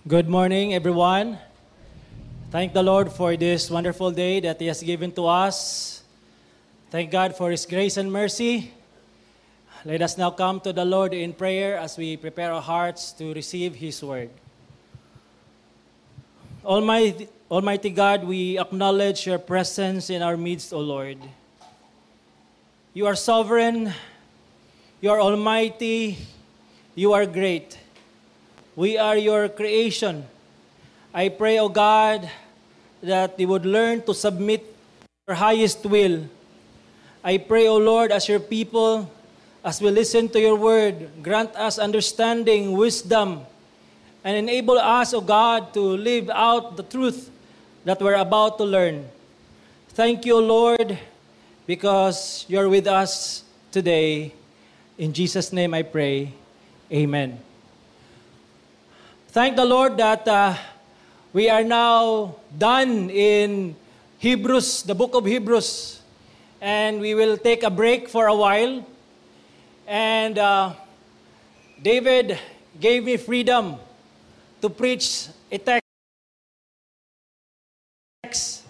Good morning, everyone. Thank the Lord for this wonderful day that He has given to us. Thank God for His grace and mercy. Let us now come to the Lord in prayer as we prepare our hearts to receive His word. Almighty God, we acknowledge Your presence in our midst, O Lord. You are sovereign, You are almighty, You are great. We are Your creation. I pray, O God, that we would learn to submit Your highest will. I pray, O Lord, as Your people, as we listen to Your word, grant us understanding, wisdom, and enable us, O God, to live out the truth that we're about to learn. Thank you, O Lord, because You're with us today. In Jesus' name I pray. Amen. Thank the Lord that we are now done in Hebrews, the book of Hebrews. And we will take a break for a while. And David gave me freedom to preach a text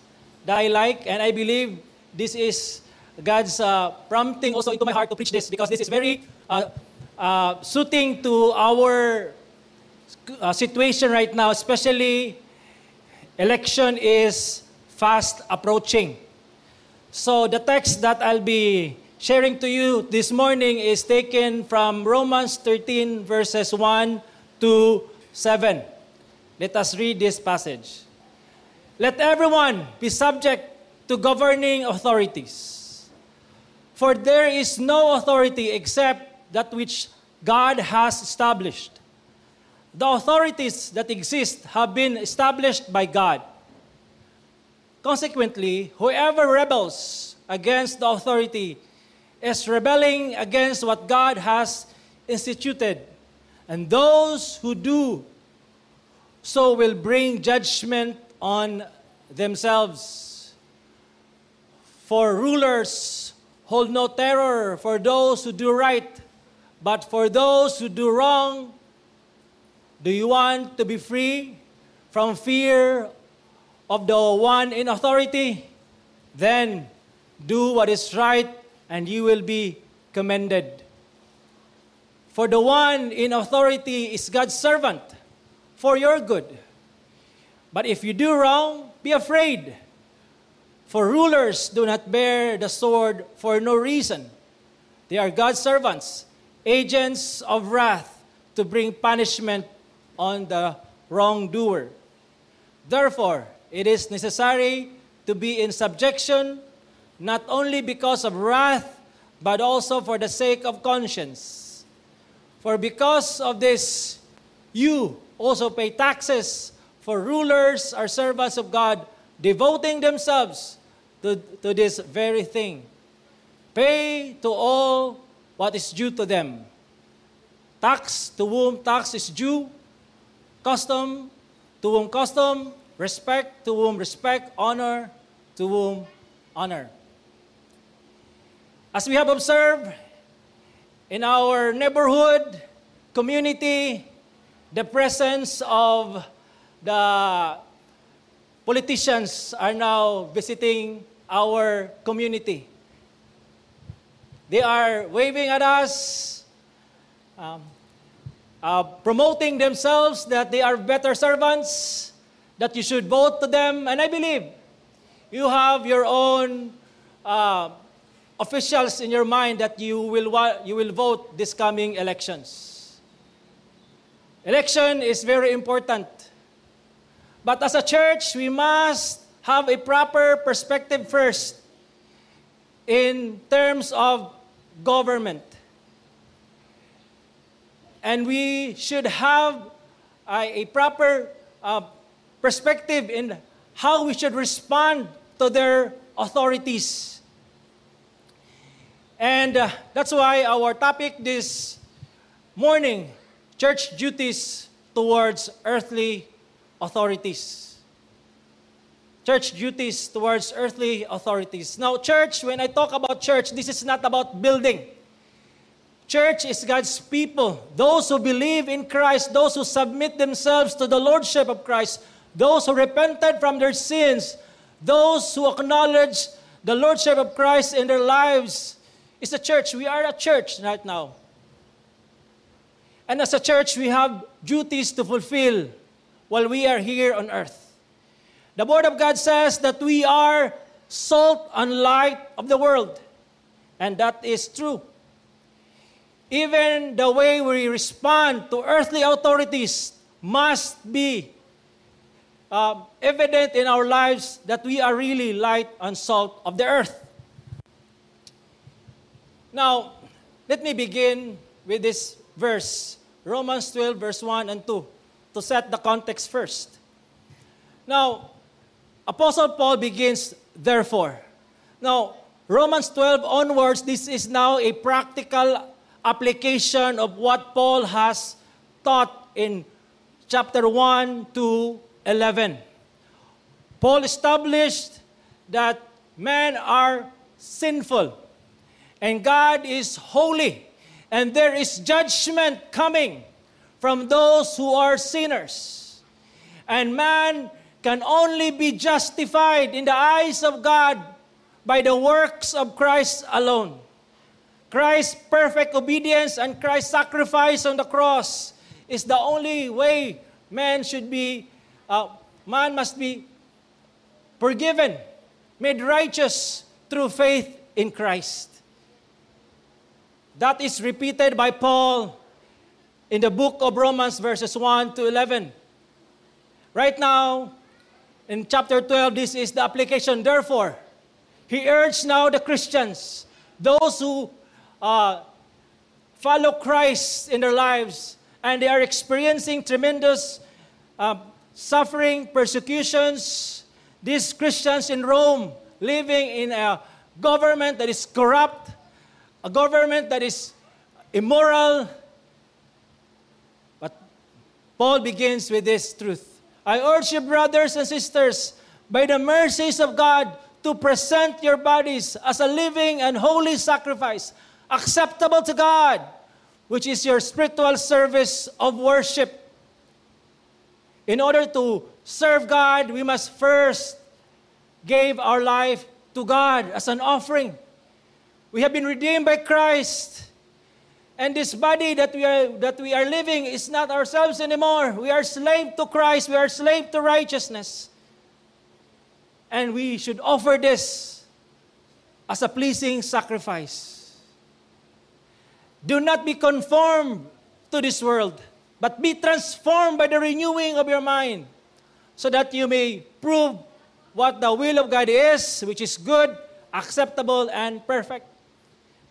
that I like. And I believe this is God's prompting also into my heart to preach this, because this is very suiting to our situation right now, especially election is fast approaching. So the text that I'll be sharing to you this morning is taken from Romans 13 verses 1 to 7. Let us read this passage. Let everyone be subject to governing authorities. For there is no authority except that which God has established. The authorities that exist have been established by God. Consequently, whoever rebels against the authority is rebelling against what God has instituted. And those who do so will bring judgment on themselves. For rulers hold no terror for those who do right, but for those who do wrong. Do you want to be free from fear of the one in authority? Then do what is right, and you will be commended. For the one in authority is God's servant for your good. But if you do wrong, be afraid. For rulers do not bear the sword for no reason. They are God's servants, agents of wrath to bring punishment on the wrongdoer. Therefore, it is necessary to be in subjection, not only because of wrath, but also for the sake of conscience. For because of this, you also pay taxes, for rulers are servants of God, devoting themselves to this very thing. Pay to all what is due to them. Tax to whom tax is due, custom to whom custom, respect to whom respect, honor to whom honor. As we have observed in our neighborhood, community, the presence of the politicians are now visiting our community. They are waving at us, promoting themselves that they are better servants, that you should vote to them. And I believe you have your own officials in your mind that you will vote this coming elections. Election is very important. But as a church, we must have a proper perspective first in terms of government. And we should have a proper perspective in how we should respond to their authorities. And that's why our topic this morning, church duties towards earthly authorities. Church duties towards earthly authorities. Now, church, when I talk about church, this is not about building. Church is God's people, those who believe in Christ, those who submit themselves to the Lordship of Christ, those who repented from their sins, those who acknowledge the Lordship of Christ in their lives. It's a church. We are a church right now. And as a church, we have duties to fulfill while we are here on earth. The Word of God says that we are salt and light of the world. And that is true. Even the way we respond to earthly authorities must be evident in our lives that we are really light and salt of the earth. Now, let me begin with this verse, Romans 12, verse 1 and 2, to set the context first. Now, Apostle Paul begins, therefore. Now, Romans 12 onwards, this is now a practical application of what Paul has taught in chapter 1 to 11. Paul established that men are sinful and God is holy, and there is judgment coming from those who are sinners. And man can only be justified in the eyes of God by the works of Christ alone. Christ's perfect obedience and Christ's sacrifice on the cross is the only way man must be forgiven, made righteous through faith in Christ. That is repeated by Paul in the book of Romans verses 1 to 11. Right now, in chapter 12, this is the application. Therefore, he urged now the Christians, those who follow Christ in their lives, and they are experiencing tremendous suffering, persecutions. These Christians in Rome, living in a government that is corrupt, a government that is immoral. But Paul begins with this truth. I urge you, brothers and sisters, by the mercies of God, to present your bodies as a living and holy sacrifice, acceptable to God, which is your spiritual service of worship. In order to serve God, we must first give our life to God as an offering. We have been redeemed by Christ. And this body that we are living is not ourselves anymore. We are slave to Christ. We are slave to righteousness. And we should offer this as a pleasing sacrifice. Do not be conformed to this world, but be transformed by the renewing of your mind, so that you may prove what the will of God is, which is good, acceptable, and perfect.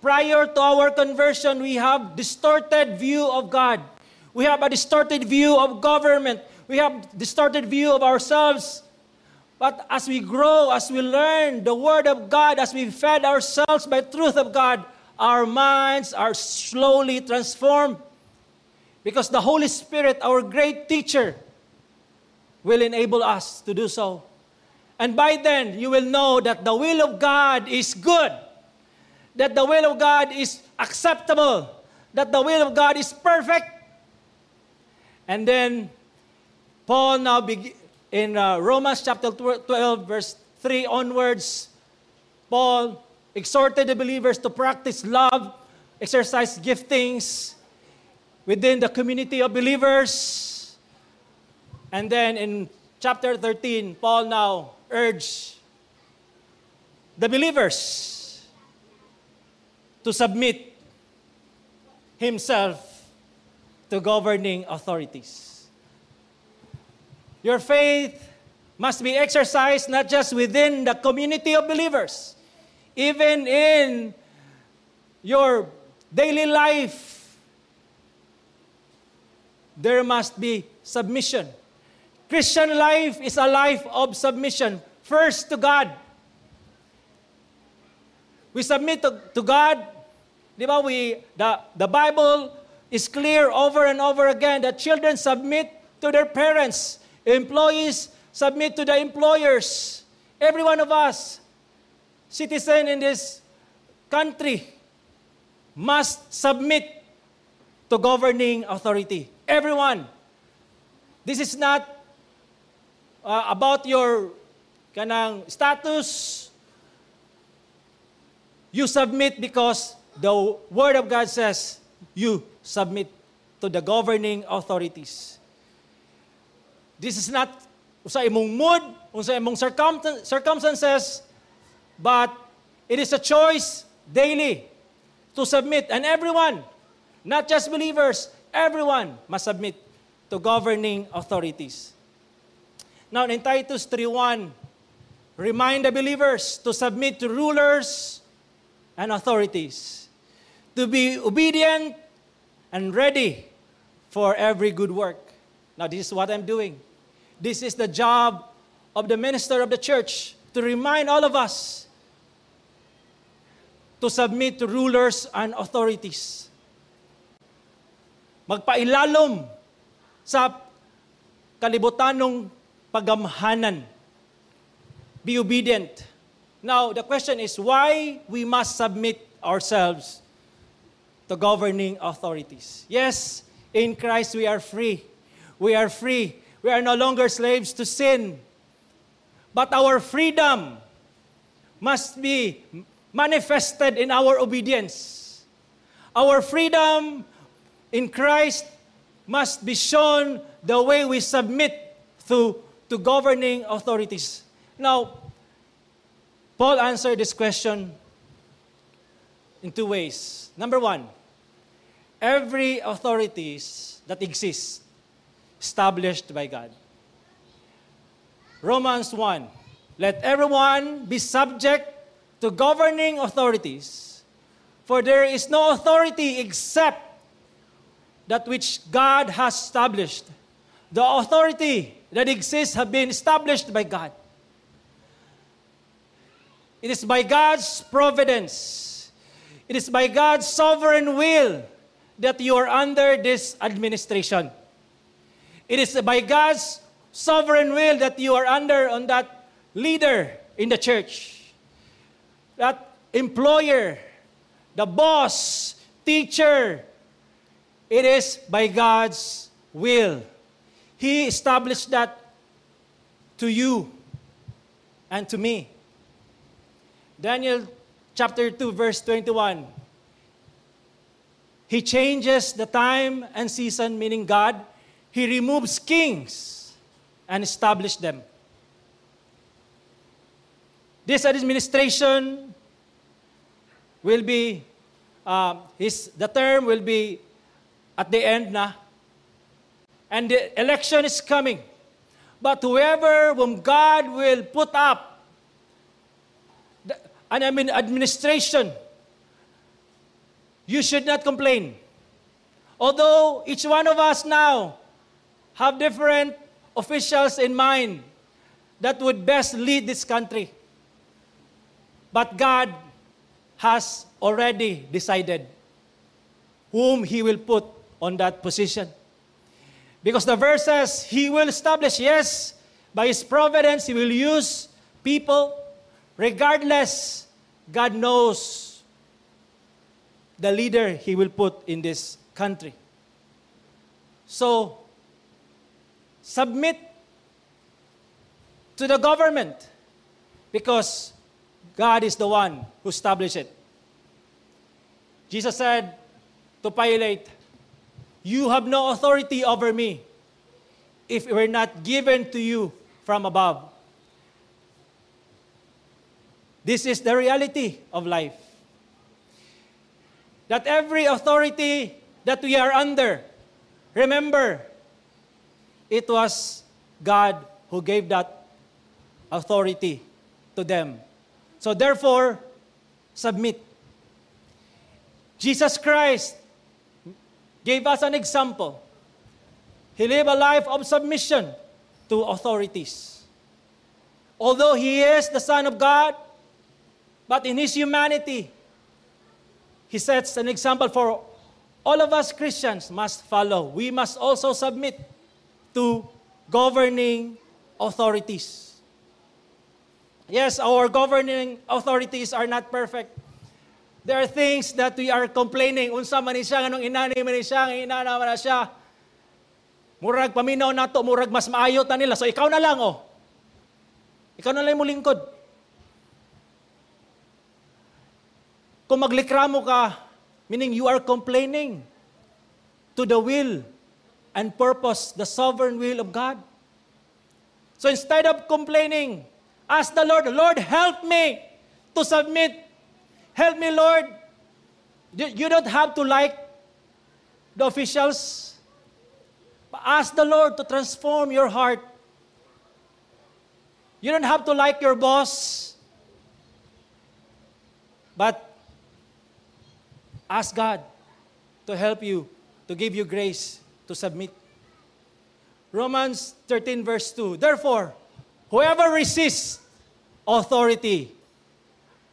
Prior to our conversion, we have distorted view of God. We have a distorted view of government. We have distorted view of ourselves. But as we grow, as we learn the Word of God, as we fed ourselves by truth of God, our minds are slowly transformed. Because the Holy Spirit, our great teacher, will enable us to do so. And by then, you will know that the will of God is good, that the will of God is acceptable, that the will of God is perfect. And then, Paul now in Romans chapter 12, verse 3 onwards, Paul exhorted the believers to practice love, exercise giftings within the community of believers. And then in chapter 13, Paul now urged the believers to submit himself to governing authorities. Your faith must be exercised not just within the community of believers, even in your daily life, there must be submission. Christian life is a life of submission. First to God. We submit to God. Di ba? The Bible is clear over and over again that children submit to their parents. Employees submit to the employers. Every one of us, citizen in this country, must submit to governing authority. Everyone. This is not about your kanang status. You submit because the Word of God says you submit to the governing authorities. This is not sa imong mood, sa imong circumstances, but it is a choice daily to submit. And everyone, not just believers, everyone must submit to governing authorities. Now, in Titus 3:1, remind the believers to submit to rulers and authorities, to be obedient and ready for every good work. Now, this is what I'm doing. This is the job of the minister of the church, to remind all of us to submit to rulers and authorities. Magpailalom sa kalibutanong pagamhanan. Be obedient. Now, the question is why we must submit ourselves to governing authorities. Yes, in Christ we are free. We are free. We are no longer slaves to sin. But our freedom must be manifested in our obedience. Our freedom in Christ must be shown the way we submit to governing authorities. Now, Paul answered this question in two ways. Number one, every authorities that exists established by God. Romans 1, let everyone be subject to governing authorities, for there is no authority except that which God has established. The authority that exists have been established by God. It is by God's providence. It is by God's sovereign will that you are under this administration. It is by God's sovereign will that you are under on that leader in the church, that employer, the boss, teacher. It is by God's will. He established that to you and to me. Daniel chapter 2 verse 21. He changes the time and season, meaning God. He removes kings and established them. This administration will be, the term will be at the end na. And the election is coming. But whoever whom God will put up, administration, you should not complain. Although each one of us now have different officials in mind that would best lead this country. But God has already decided whom He will put on that position. Because the verse says, He will establish, yes, by His providence, He will use people. Regardless, God knows the leader He will put in this country. So, submit to the government because God is the one who established it. Jesus said to Pilate, you have no authority over me if it were not given to you from above. This is the reality of life. That every authority that we are under, remember, it was God who gave that authority to them. So therefore, submit. Jesus Christ gave us an example. He lived a life of submission to authorities. Although He is the Son of God, but in His humanity, He sets an example for all of us Christians must follow. We must also submit to governing authorities. Yes, our governing authorities are not perfect. There are things that we are complaining. Unsa man ni siya, anong inani man ni siya, inana man na siya. Murag paminaw na to, murag mas maayo ta nila. So ikaw na lang, oh. Ikaw na lang mo lingkod. Kung maglikramo ka, meaning you are complaining to the will and purpose, the sovereign will of God. So instead of complaining, ask the Lord, Lord, help me to submit. Help me, Lord. You don't have to like the officials. But ask the Lord to transform your heart. You don't have to like your boss. But ask God to help you, to give you grace to submit. Romans 13 verse 2. Therefore, whoever resists authority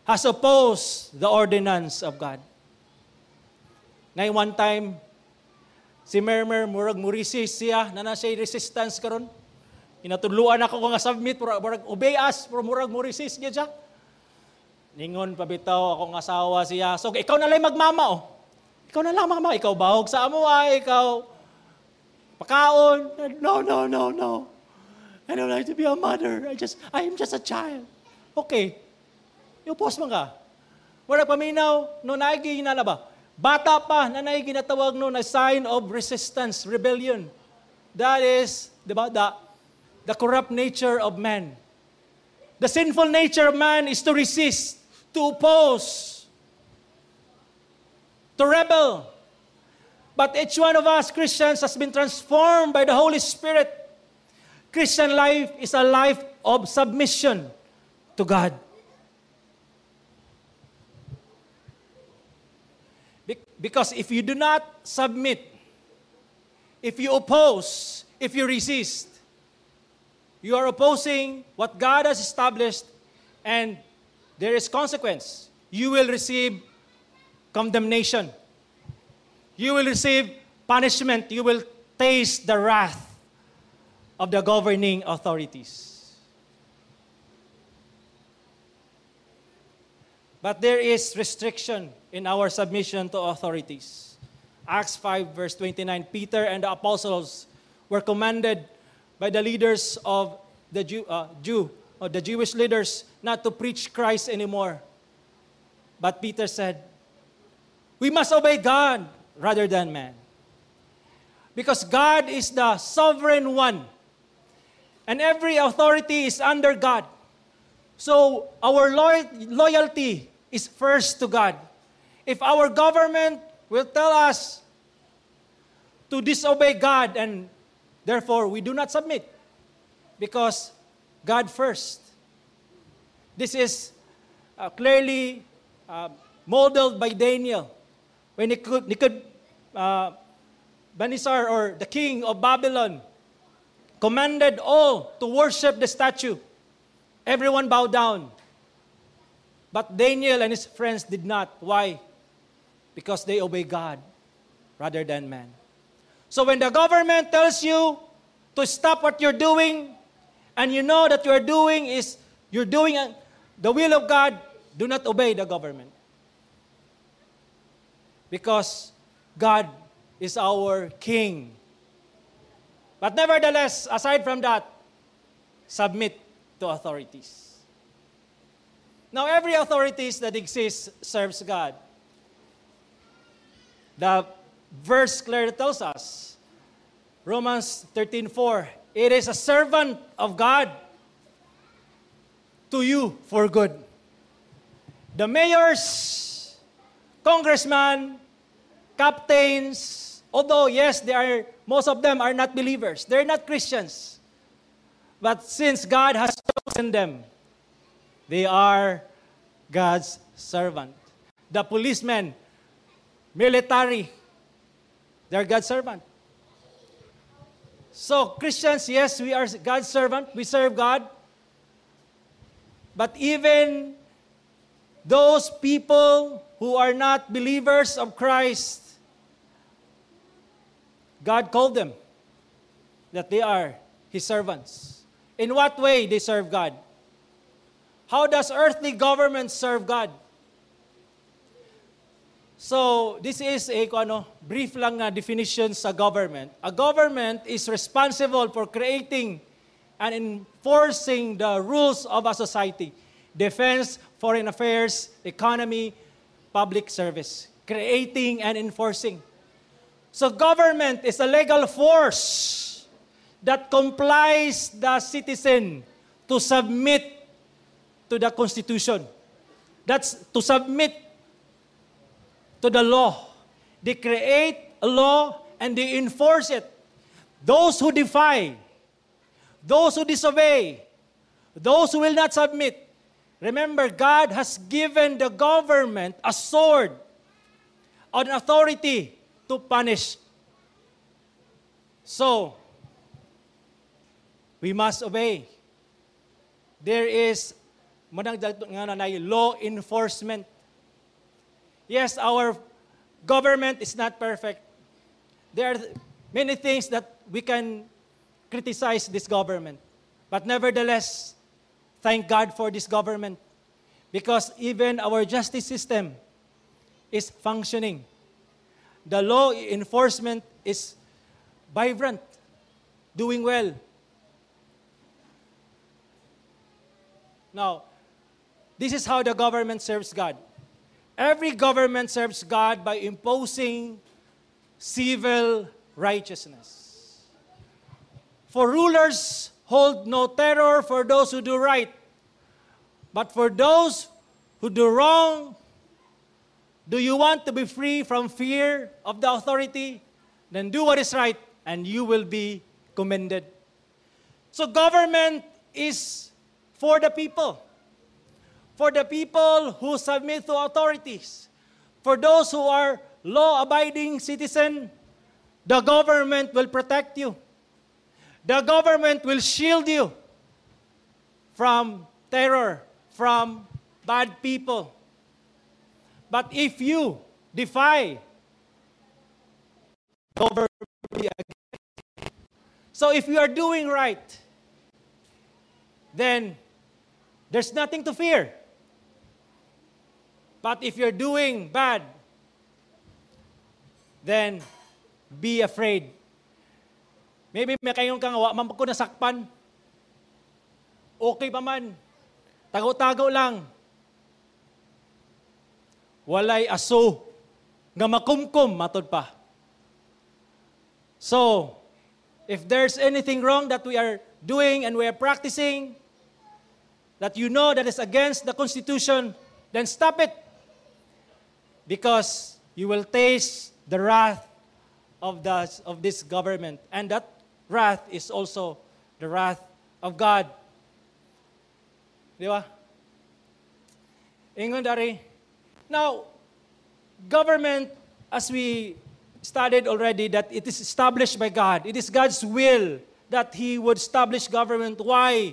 has opposed the ordinance of God. Ngay one time, si Mermer, murag mo resist siya, na siya resistance karon. Inatudluan ako nga submit, murag obey us, murag mo resist niya siya. Ningon pabitaw akong asawa siya. So, ikaw na lang magmama, oh. Ikaw na lang mama, ikaw bahog sa amo, ikaw pakaon. No. I don't like to be a mother. I am just a child. Okay. Yung post mo ka. Murag paminaw, no naigi na ba? Bata pa, na naigi ginatawag no na sign of resistance, rebellion. That is, di ba, the corrupt nature of man. The sinful nature of man is to resist, to oppose, to rebel. But each one of us Christians has been transformed by the Holy Spirit. Christian life is a life of submission to God. Because if you do not submit, if you oppose, if you resist, you are opposing what God has established, and there is consequence. You will receive condemnation. You will receive punishment. You will taste the wrath of the governing authorities. But there is restriction in our submission to authorities. Acts 5 verse 29, Peter and the apostles were commanded by the leaders of the Jewish leaders not to preach Christ anymore. But Peter said, we must obey God rather than man. Because God is the sovereign one. And every authority is under God. So our loyalty is first to God. If our government will tell us to disobey God, and therefore we do not submit, because God first. This is clearly modeled by Daniel. When Nebuchadnezzar, or the king of Babylon, commanded all to worship the statue, everyone bowed down. But Daniel and his friends did not. Why? Because they obey God rather than man. So when the government tells you to stop what you're doing, and you know that you're doing the will of God, do not obey the government. Because God is our King. But nevertheless, aside from that, submit to authorities. Now, every authorities that exists serves God. The verse clearly tells us, Romans 13:4, it is a servant of God to you for good. The mayors, congressmen, captains, although yes, most of them are not believers. They're not Christians. But since God has chosen them, they are God's servant. The policemen, military, they're God's servant. So Christians, yes, we are God's servant. We serve God. But even those people who are not believers of Christ, God called them that they are His servants. In what way they serve God? How does earthly government serve God? So, this is a brief lang na definition sa government. A government is responsible for creating and enforcing the rules of a society. Defense, foreign affairs, economy, public service. Creating and enforcing. So, government is a legal force that complies the citizen to submit to the Constitution. That's to submit to the law. They create a law and they enforce it. Those who defy, those who disobey, those who will not submit. Remember, God has given the government a sword, an authority to punish. So, we must obey. There is law enforcement. Yes, our government is not perfect. There are many things that we can criticize this government. But nevertheless, thank God for this government. Because even our justice system is functioning. The law enforcement is vibrant, doing well. Now, this is how the government serves God. Every government serves God by imposing civil righteousness. For rulers hold no terror for those who do right, but for those who do wrong. Do you want to be free from fear of the authority? Then do what is right, and you will be commended. So government is for the people. For the people who submit to authorities. For those who are law-abiding citizens, the government will protect you. The government will shield you from terror, from bad people. But if you defy, government will be against you. So if you are doing right, then there's nothing to fear. But if you're doing bad, then be afraid. Maybe may kayong kang wa man ko nasakpan. Okay pa man. Tago-tago lang. Walay aso nga makumkum matod pa. So, if there's anything wrong that we are doing and we are practicing, that you know that is against the Constitution, then stop it. Because you will taste the wrath of this government. And that wrath is also the wrath of God. Di ba? Ingon dari. Now, government, as we studied already, that it is established by God. It is God's will that He would establish government. Why?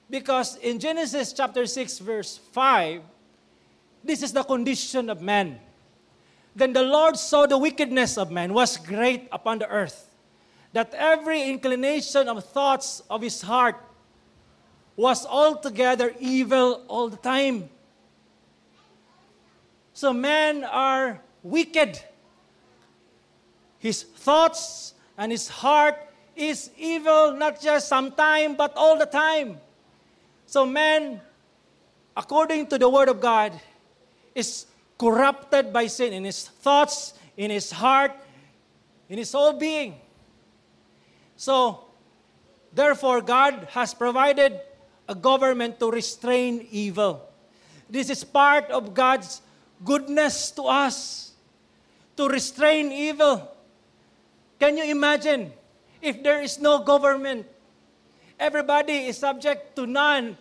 Because in Genesis chapter 6, verse 5, this is the condition of man. Then the Lord saw the wickedness of man was great upon the earth, that every inclination of thoughts of his heart was altogether evil all the time. So men are wicked. His thoughts and his heart is evil, not just sometime, but all the time. So man, according to the Word of God, is corrupted by sin in his thoughts, in his heart, in his whole being. So, therefore, God has provided a government to restrain evil. This is part of God's goodness to us, to restrain evil. Can you imagine if there is no government? Everybody is subject to none.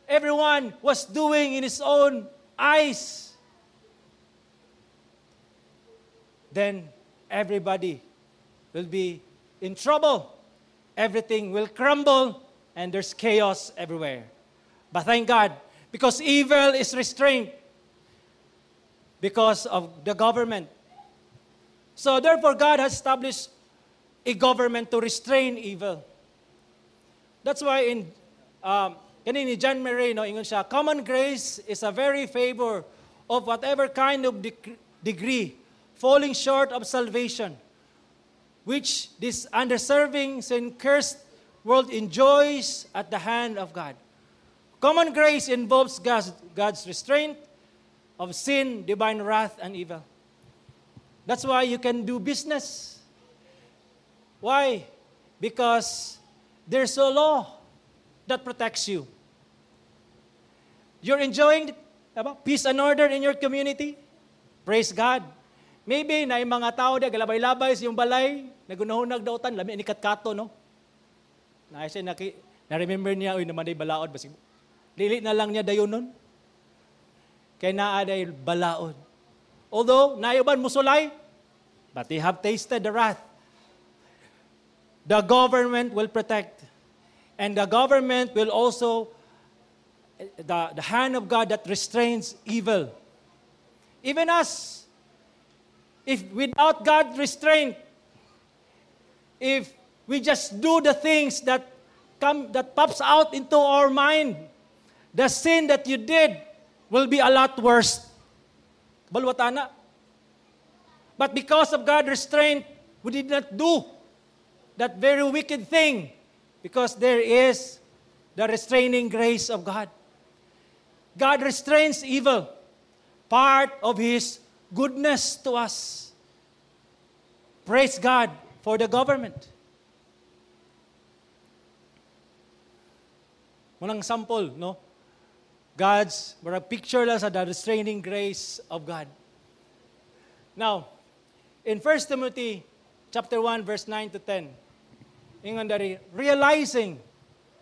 Everyone was doing in his own eyes. Then everybody will be in trouble. Everything will crumble, and there's chaos everywhere. But thank God, because evil is restrained because of the government. So therefore, God has established a government to restrain evil. That's why in kanini John Murray, ingon siya, common grace is a very favor of whatever kind of degree, falling short of salvation, which this undeserving, sin-cursed world enjoys at the hand of God. Common grace involves God's restraint of sin, divine wrath, and evil. That's why you can do business. Why? Because there's a law that protects you. You're enjoying peace and order in your community. Praise God. Maybe na yung mga tao diya, galabay-labay sa yung balay, nagunahunag dautan, lami ni katkato, no? Na-remember niya, uy, naman day balaod. Basig, dili na lang niya dayon nun. Kaya naaday balaod. Although, naiuban musulay, but they have tasted the wrath. The government will protect. And the government will also, the hand of God that restrains evil. Even us, if without God's restraint, if we just do the things that pops out into our mind, the sin that you did will be a lot worse. Balwatana. But because of God's restraint, we did not do that very wicked thing because there is the restraining grace of God. God restrains evil, part of His goodness to us. Praise God for the government. Munang sample, no? God's, picture lang sa the restraining grace of God. Now, in 1 Timothy chapter 1, verse 9 to 10, realizing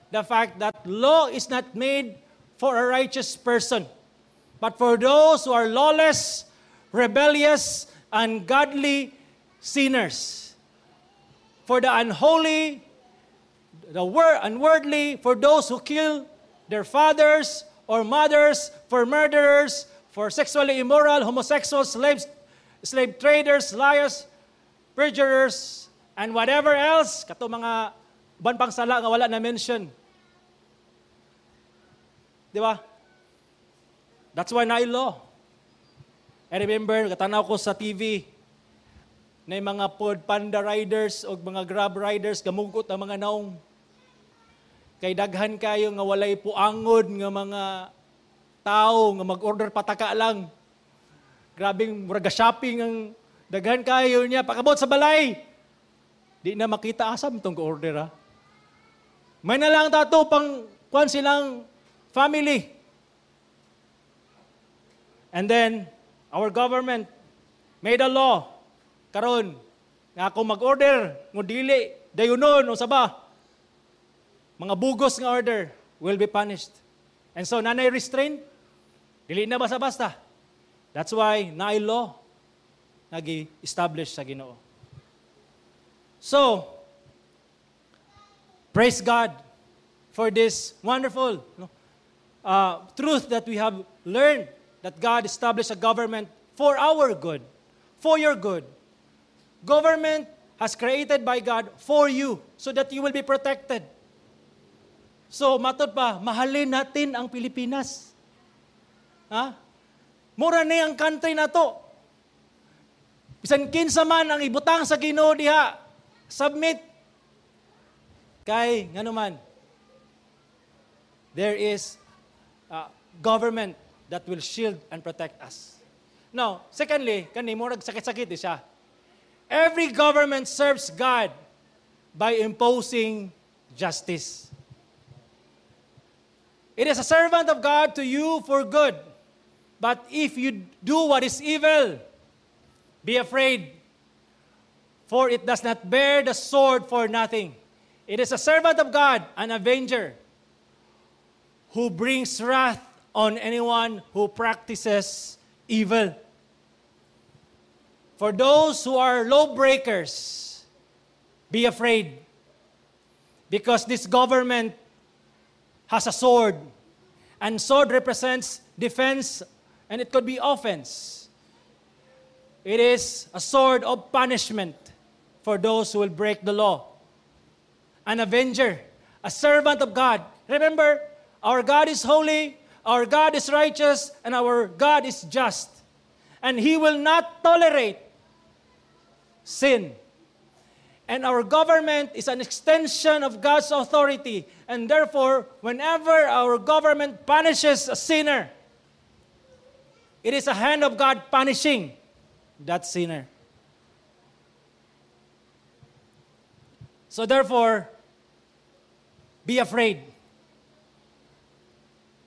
the fact that law is not made for a righteous person, but for those who are lawless, rebellious, ungodly sinners, for the unholy, the unworldly, for those who kill their fathers or mothers, for murderers, for sexually immoral, homosexuals, slave traders, liars, perjurers, and whatever else, kato mga ban pang sala nga wala na mention. Di ba? That's why na-law. I remember, katanaw ko sa TV, na yung mga Food Panda riders o mga Grab riders, gamugot ang mga naong. Kay daghan kayo nga walay puangod nga mga tao nga mag-order pataka lang. Grabing muraga shopping ang daghan kayo niya. Pakabot sa balay. Di na makita asam itong order ha. May na lang tato pang kuan silang family. And then, our government made a law. Karon, nga kung mag-order, ng dili, dayunon o saba, mga bugos nga order will be punished. And so, nanay restraint, dili na basta-basta. That's why, na-law, nag-establish sa Ginoo. So, praise God for this wonderful truth that we have learned, that God established a government for our good, for your good. Government has created by God for you so that you will be protected. So, matod pa, mahalin natin ang Pilipinas. Ha? Mura na yung country na to. Bisan kinsa man ang ibutang sa Ginoo diha, submit. Kay, nga naman, there is a government that will shield and protect us. Now, secondly, kani mo nagsakit-sakit siya. Every government serves God by imposing justice. It is a servant of God to you for good. But if you do what is evil, be afraid, for it does not bear the sword for nothing. It is a servant of God, an avenger, who brings wrath on anyone who practices evil. For those who are lawbreakers, be afraid, because this government has a sword, and sword represents defense, and it could be offense. It is a sword of punishment for those who will break the law. An avenger, a servant of God. Remember, our God is holy, our God is righteous, and our God is just. And He will not tolerate sin. And our government is an extension of God's authority. And therefore, whenever our government punishes a sinner, it is a hand of God punishing that sinner. So therefore, be afraid.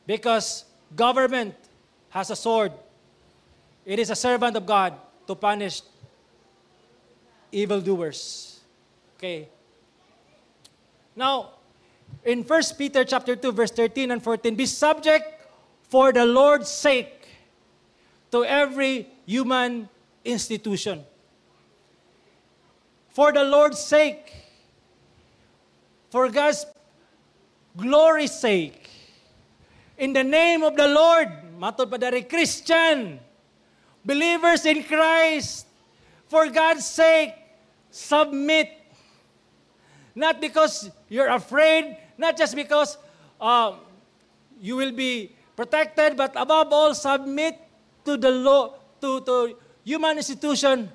Because government has a sword. It is a servant of God to punish evildoers. Okay. Now, in 1 Peter chapter 2, verse 13 and 14, be subject for the Lord's sake to every human institution. For the Lord's sake, for God's glory's sake, in the name of the Lord, matod pa dari Christian, believers in Christ, for God's sake, submit. Not because you're afraid, not just because you will be protected, but above all, submit to the law, to human institution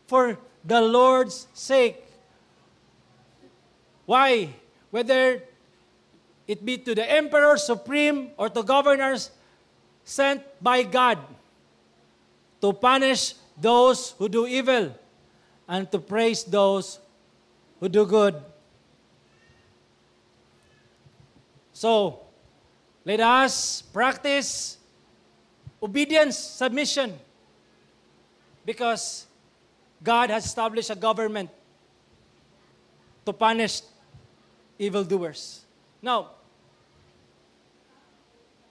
for the Lord's sake. Why? Whether it be to the emperor, supreme, or to governors sent by God to punish those who do evil and to praise those who do good. So, let us practice obedience, submission, because God has established a government to punish evildoers. Now,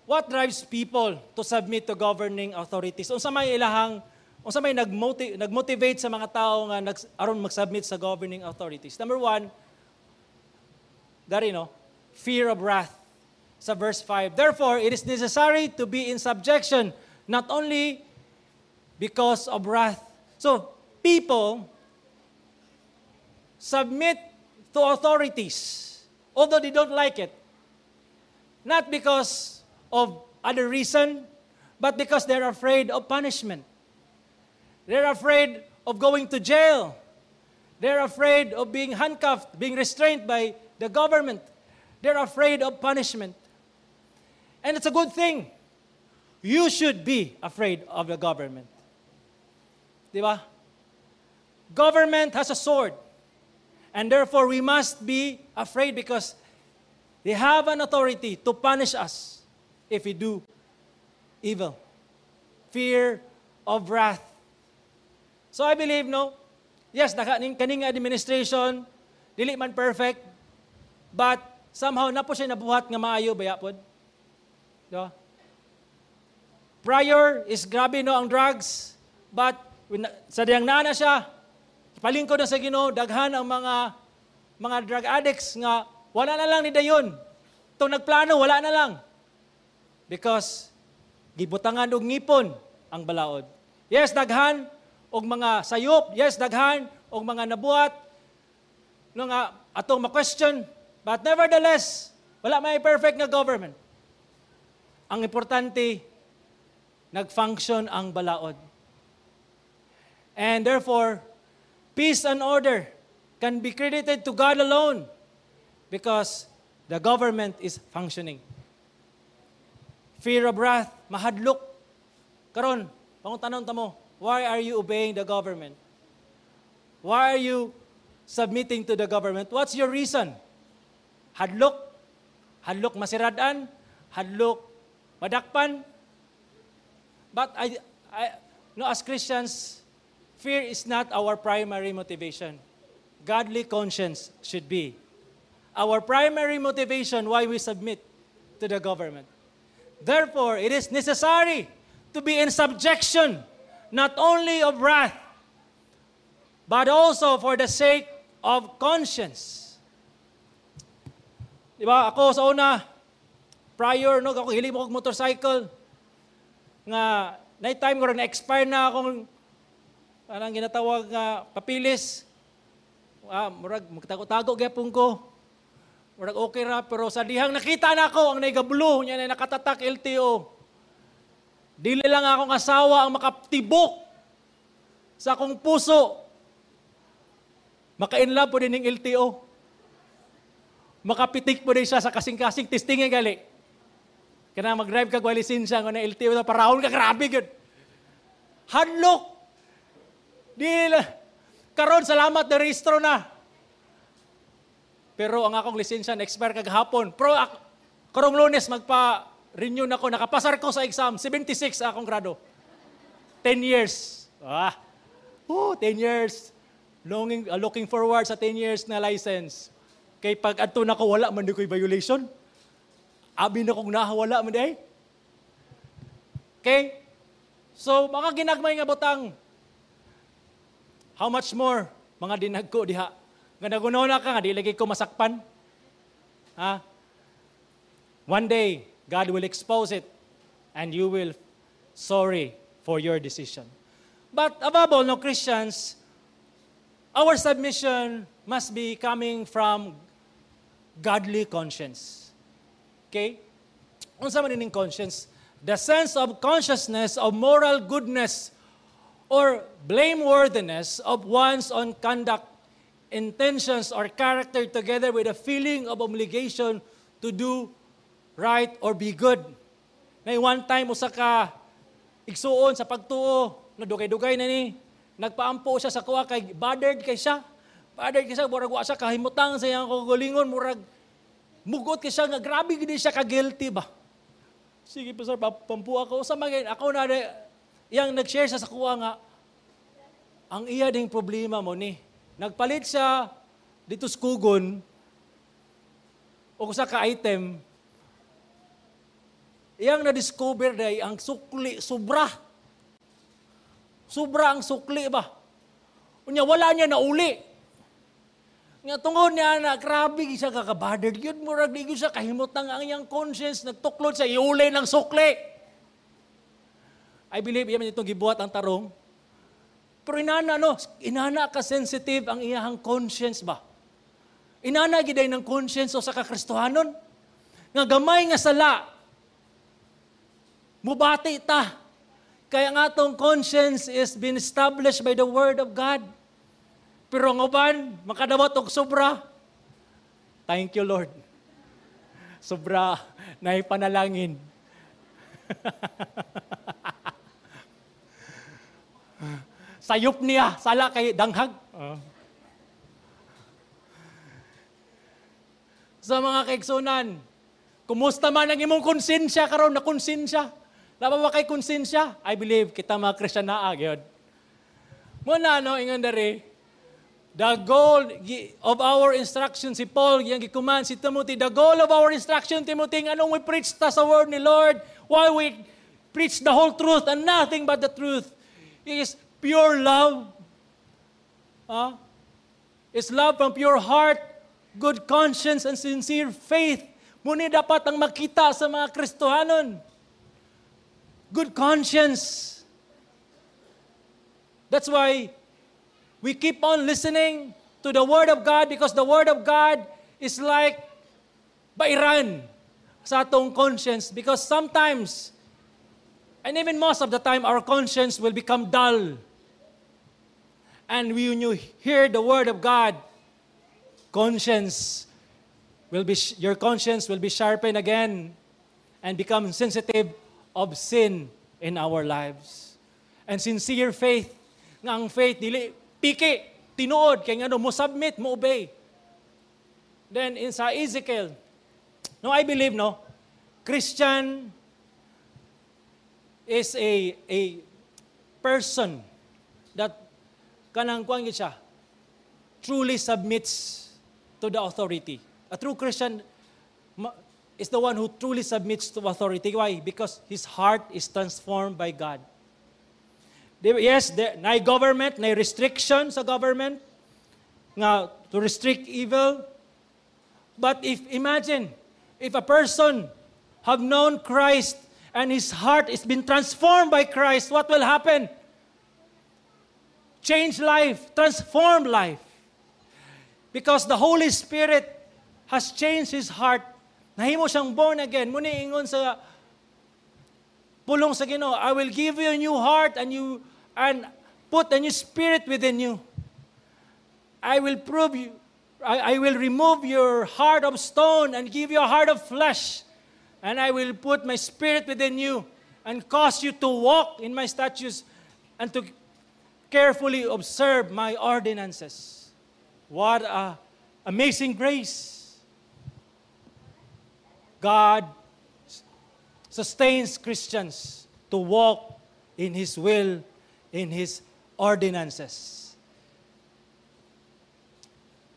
what drives people to submit to governing authorities? Unsa may nagmotivate sa mga tao nga aron mag-submit sa governing authorities? Number one, fear of wrath. Sa verse 5, therefore, it is necessary to be in subjection, not only because of wrath. So, people submit to authorities, although they don't like it. Not because of other reason, but because they're afraid of punishment. They're afraid of going to jail. They're afraid of being handcuffed, being restrained by the government. They're afraid of punishment. And it's a good thing. You should be afraid of the government. Diba? Government has a sword. And therefore, we must be afraid because they have an authority to punish us if we do evil. Fear of wrath. So I believe, yes, kaning administration, dili man perfect, but somehow na po siya nabuhat nga maayo bayapod. Diba? Prior is grabe ang drugs, but sa diyang nana siya, palingkod na sa Ginoo, daghan ang mga drug addicts nga wala na lang ni dayon. Itong nagplano, wala na lang. Because gibutangan og ngipon ang balaod. Yes, daghan og mga sayop, yes, daghan og mga nabuhat nga atong ma-question, but nevertheless, wala may perfect nga government. Ang importante, nag-function ang balaod. And therefore, peace and order can be credited to God alone because the government is functioning. Fear of wrath, mahadlok. Karon, panguntanon ta mo, why are you obeying the government? Why are you submitting to the government? What's your reason? Hadlok? Hadlok masiradan? Hadlok madakpan? But as Christians, fear is not our primary motivation. Godly conscience should be our primary motivation why we submit to the government. Therefore, it is necessary to be in subjection, not only of wrath, but also for the sake of conscience. Diba? Ako sa una, prior, ako hilig mo kong motorcycle, nga, night time ko rin, na-expire na akong, anong ginatawag nga, papilis. Murag, magtago-tago gyapon ko. Murag okay ra, pero sa dihang nakita na ako, ang naigablo, niya na nakatatak LTO. Dili lang akong asawa ang makatibok sa akong puso. Maka-inlove po din ng LTO. Makapitik po din siya sa kasing-kasing testingin gali. Kaya mag-drive ka kwa lisensya ng LTO na parahon ka, grabe yun. Hadlok. Karon salamat na rehistro na. Pero ang akong lisensya na-expire kagahapon. Pero karong Lunes magpa-renew na ko. Nakapasar ko sa exam. 76 akong grado. 10 years. 10 years. Looking forward sa 10 years na license. Kay pag adto na ko, wala man di ko'y violation. Abi na kong wala man di. Okay? So, mga ginagmay nga butang, how much more, mga dinagko diha. Nga nagunaw na ka, nga di lagi ko masakpan. One day, God will expose it and you will sorry for your decision. But above all, no Christians, our submission must be coming from godly conscience. Okay? Unsa man ining conscience? The sense of consciousness of moral goodness or blameworthiness of one's own conduct, intentions, or character together with a feeling of obligation to do right or be good. Na one time usa ka igsuon sa pagtuo, na dugay-dugay na ni, nagpaampo siya sa kuha kay bothered kay siya. Bothered kay siya, murag wa siya kahimutang sa iyang kugulingon, murag mugot kay siya nga grabe gid siya ka guilty ba. Sige pastor, pampu ako sa mga ako na iyang nag-share siya sa kuha nga ang iya ding problema mo ni. Nagpalit siya dito sa kugon o sa ka-item. Iyang na-discover day ang sukli sobra. Sobra ang sukli ba? Unya wala niya na uli. Nga tungod niya na, grabe siya kakabader. Yun, murag di siya kahimutang ang iyang conscience. Nagtuklod sa iuli ng sukli. I believe, yan itong gibuhat ang tarong. Pero inana ka sensitive ang iyahang conscience ba? Inana giday ng conscience o sa kakristohanon. Nga gamay nga sala. Mubati ta. Kaya nga itong conscience is been established by the Word of God. Pero ang uban, makadawat og sobra. Thank you, Lord. Sobra, naipanalangin. Sayop niya, sala kay danghag. Sa mga kaigsunan, kumusta man ang imong konsensya karon na konsensya? Laba ba kay konsensya? I believe kita mga Kristiyana gyud. Muna ingon dere, the goal of our instruction, si Paul, yung gikuman si Timothy, the goal of our instruction, Timothy, anong we preach ta sa word ni Lord, why we preach the whole truth and nothing but the truth, is pure love. Is love from pure heart, good conscience, and sincere faith. Muna dapat ang makita sa mga Kristohanon. Good conscience. That's why we keep on listening to the Word of God because the Word of God is like bairan sa atong conscience because sometimes, and even most of the time, our conscience will become dull. And when you hear the Word of God, your conscience will be sharpened again and become sensitive of sin in our lives. And sincere faith, nga ang faith, dili, piki, tinuod, kaya nga mo submit, mo obey. Then, sa Ezekiel, I believe, Christian is a person that kanang kuan gid siya truly submits to the authority. A true Christian is the one who truly submits to authority. Why? Because his heart is transformed by God. Yes, na government, na restriction sa government nga to restrict evil. But imagine if a person have known Christ and his heart is been transformed by Christ, what will happen? Change life, transform life. Because the Holy Spirit has changed his heart. Nahimo siyang born again. Muna ingon sa pulong sa Ginoo, I will give you a new heart and put a new spirit within you. I will remove your heart of stone and give you a heart of flesh. And I will put my spirit within you and cause you to walk in my statutes and to carefully observe my ordinances. What a amazing grace. God sustains Christians to walk in His will, in His ordinances.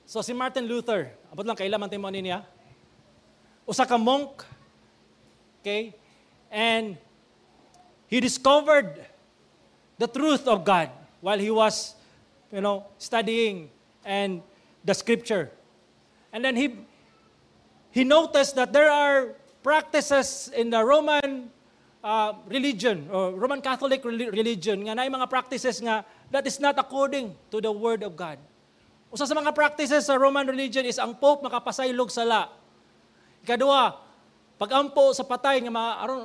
So si Martin Luther, abot lang kailan man timon niya. Usa ka monk, okay? And he discovered the truth of God while he was, studying and the scripture. And then he noticed that there are practices in the Roman religion or Roman Catholic religion nga naay mga practices nga that is not according to the word of God. Usa sa mga practices sa Roman religion is ang Pope makapasaylog sala. Ikadua, pag-ampo sa patay nga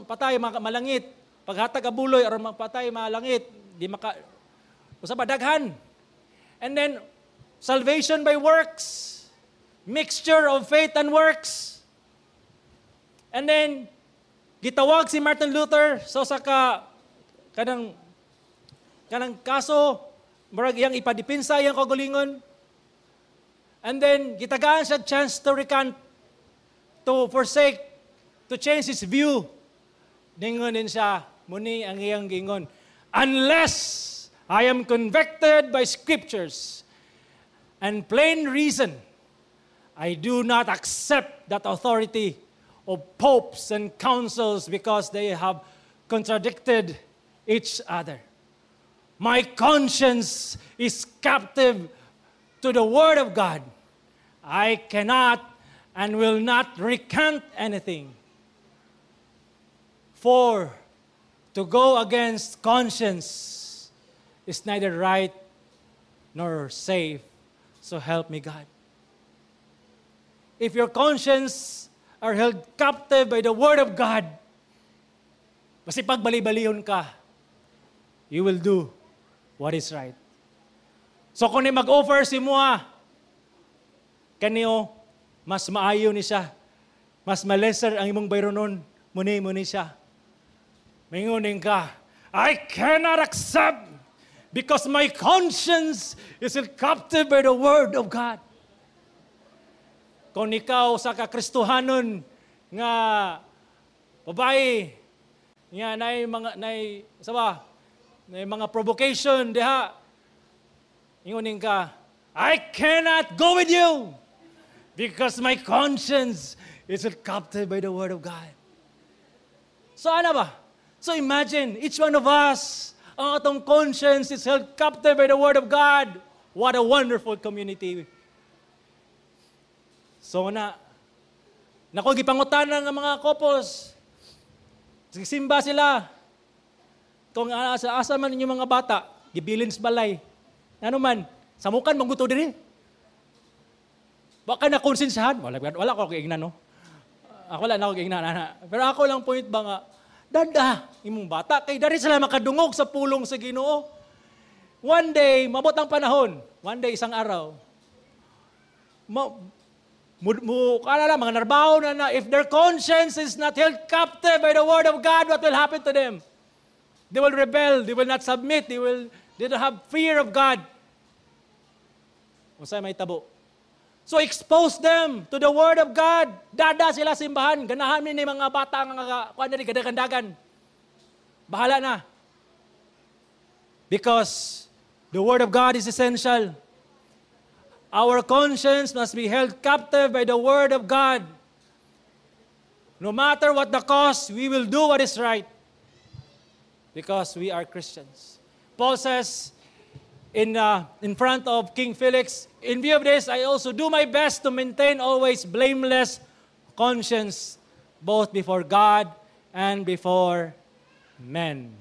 patay malangit, paghatag abuloy aron patay malangit, di maka usa ba daghan. And then salvation by works, mixture of faith and works. And then gitawag si Martin Luther sa kanang kaso murag iyang ipadipinsa iyang kagalingon. And then, gitagaan siya chance to recant, to forsake, to change his view. Ningon din siya, muni ang iyang gingon, unless I am convicted by scriptures and plain reason, I do not accept that authority of popes and councils because they have contradicted each other. My conscience is captive to the Word of God. I cannot and will not recant anything. For to go against conscience is neither right nor safe. So help me God. If your conscience are held captive by the Word of God, kasi pag bali-balihon ka, you will do what is right. So kung mag-offer si Mua, kaniyo, mas maayo ni siya. Mas malesser ang imong bayronon, muni siya. Mingunin ka, I cannot accept because my conscience is captive by the Word of God. Kung ikaw sa kakristuhanon nga babae, nga nay mga provocation diha, ingunin ka, I cannot go with you because my conscience is captive by the Word of God. So ano ba? So imagine, each one of us, ang atong conscience is held captive by the Word of God. What a wonderful community. So nako gipangutanan ng mga couples, simba sila, kung asa man inyong mga bata, gibilin sa balay, ano man, samukan, mangguto din eh. Baka na-konsensahan. Wala ko kaignan, no? Wala na ako kaignan. Pero ako lang point ba nga, dada, imong bata, kay dari sila makadungog sa pulong sa Ginoo. One day, mabot ang panahon. One day, isang araw. Mga narbaho na if their conscience is not held captive by the Word of God, what will happen to them? They will rebel. They will not submit. They don't have fear of God. Usay may tabo. So expose them to the Word of God. Dada sila simbahan. Ganahan ni mga bata nga gadagandagan. Bahala na. Because the Word of God is essential. Our conscience must be held captive by the Word of God. No matter what the cost, we will do what is right. Because we are Christians. Paul says in front of King Felix, in view of this, I also do my best to maintain always blameless conscience, both before God and before men.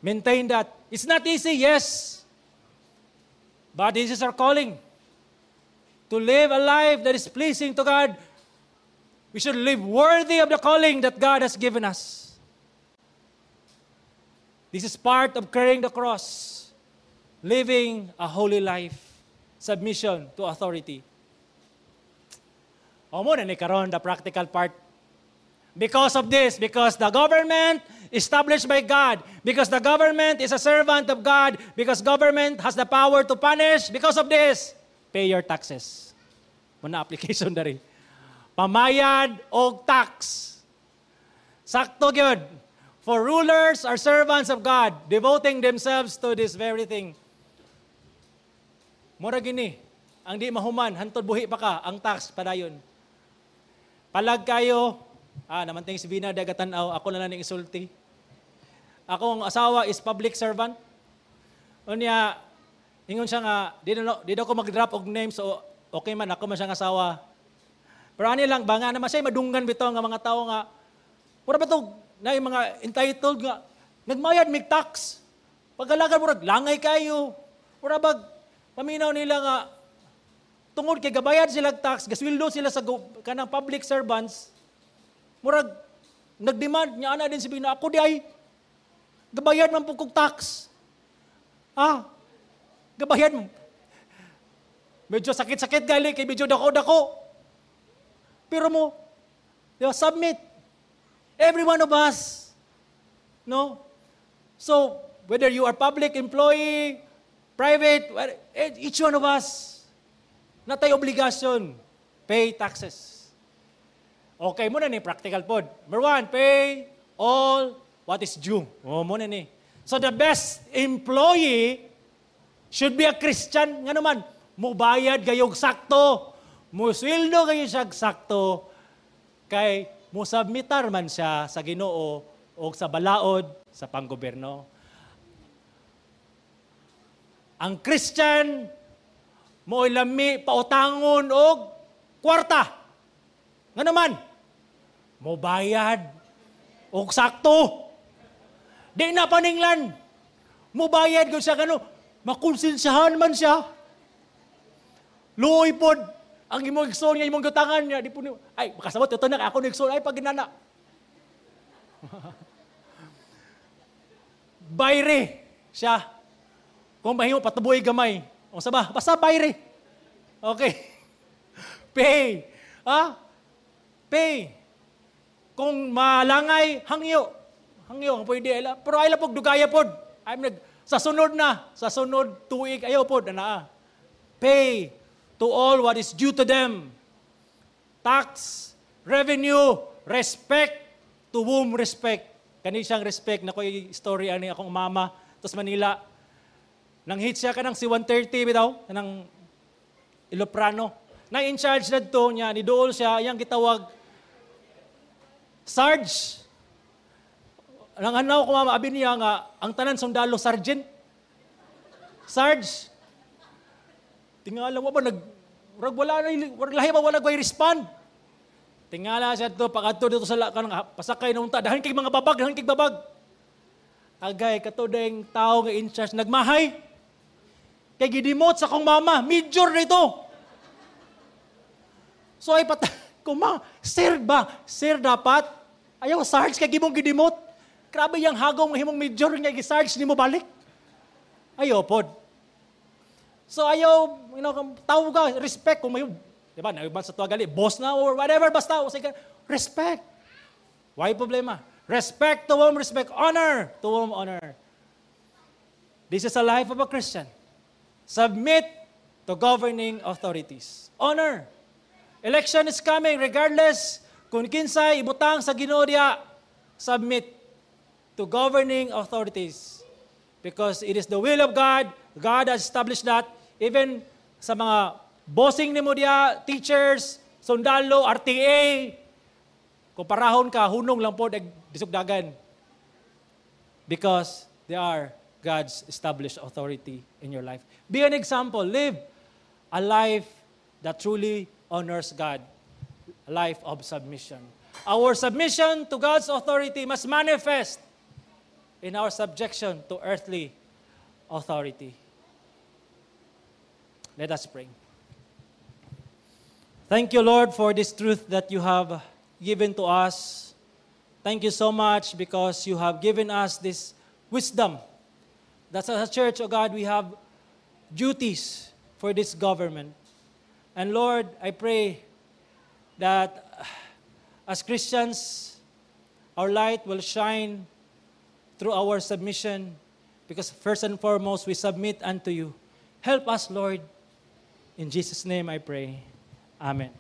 Maintain that. It's not easy, yes. But this is our calling. To live a life that is pleasing to God. We should live worthy of the calling that God has given us. This is part of carrying the cross, living a holy life, submission to authority. O muna ni karon the practical part. Because of this, because the government established by God, because the government is a servant of God, because government has the power to punish, because of this, pay your taxes. Muna application na rin. Pamayad o tax. Sakto gyud. For rulers are servants of God, devoting themselves to this very thing. Mura gini, ang di mahuman, hantod buhi pa ka, ang tax padayon. Palag kayo, namanting si Vina dagatanaw, ako na lang ng isulti. Akong asawa is public servant. Unya, ingon siya nga, di daw ko mag-drop og name, so okay man, ako man siyang asawa. Pero ano lang, banga naman siya, madunggan bito nga mga tao nga, pura ba ito, na yung mga entitled nga, nagmayad, may tax. Pag-alagan mo, langay kayo. Pura ba, paminaw nila nga, tungod kay gabayad sila tax, gaswildo sila sa kanang public servants, murag, nag-demand niya ana din sabihin na, ako di ay, gabayad man po kong tax. Gabayad mo. Medyo sakit-sakit gali, kay medyo dako-dako. Pero mo, submit. Every one of us. No? So, whether you are public employee, private, each one of us, na tayo obligasyon, pay taxes. Okay, muna ni practical pod. Number 1, pay all what is due. Muna ni. So the best employee should be a Christian. Nga naman, mubayad gayog sakto. Muswildo kayo siya sakto. Kay musabmitar man siya sa Ginoo o sa balaod sa panggoberno. Ang Christian mo ilami pautangon og kwarta. Nga naman, mo bayad og sakto. Di na paninglan. Mo bayad kung siya kano, makonsensyahan man siya. Luoy pod ang imong igsoon nga imong gutangan niya, di po ni, ay, makasabot, ito na, ako nigsoon, ay, pag ginana. Bayre siya. Kung mahimo, patuboy gamay. O saba, basta bayre. Okay. Pay. Pay. Kung malangay, hangyo. Hangyo, ang pwede, pero ay lapog, dugaya pod. Sa sunod tuig, ayaw pod, Pay to all what is due to them. Tax, revenue, respect, to whom respect. Kani siyang respect na ko'y story ani akong mama, tapos Manila. Nang hit siya ka ng si 130 bitaw, ng Iloprano. Nang in charge na ito niya, ni Dool siya, iyang gitawag, Sarge. Nang anaw ko mama, abi niya nga, ang tanan sundalo, Sergeant. Sarge. Tingala mo ba, lahi ba wala ko i-respond? Tingala siya ito, pag-ato dito sa pasakay na unta, dahan kay mga babag, dahan kay babag. Agay, katodeng tao nga in charge, nagmahay. Kay gidimot sa kong mama, major na ito. So ay sir ba? Sir dapat? Ayaw, sarge, kay gimong gidimot. Grabe yung hagong himong major nga gi-sarge, ni mo balik. Ayaw, pod. So ayaw, tawag ka, respect. Kung may, di ba, naiban sa tuwagali, boss na or whatever, basta, respect. Why problema? Respect to whom respect, honor to whom honor. This is a life of a Christian. Submit to governing authorities. Honor. Election is coming, regardless kung kinsay ibutang sa Ginoo diya, submit to governing authorities. Because it is the will of God. God has established that. Even sa mga bossing ni mo diya, teachers, sundalo, RTA, kung parahon ka, hunong lang po, disugdagan. Because they are God's established authority in your life. Be an example. Live a life that truly honors God. A life of submission. Our submission to God's authority must manifest in our subjection to earthly authority. Let us pray. Thank you, Lord, for this truth that you have given to us. Thank you so much because you have given us this wisdom. That's as a church, O God, we have duties for this government. And Lord, I pray that as Christians, our light will shine through our submission, because first and foremost, we submit unto you. Help us, Lord. In Jesus' name I pray. Amen.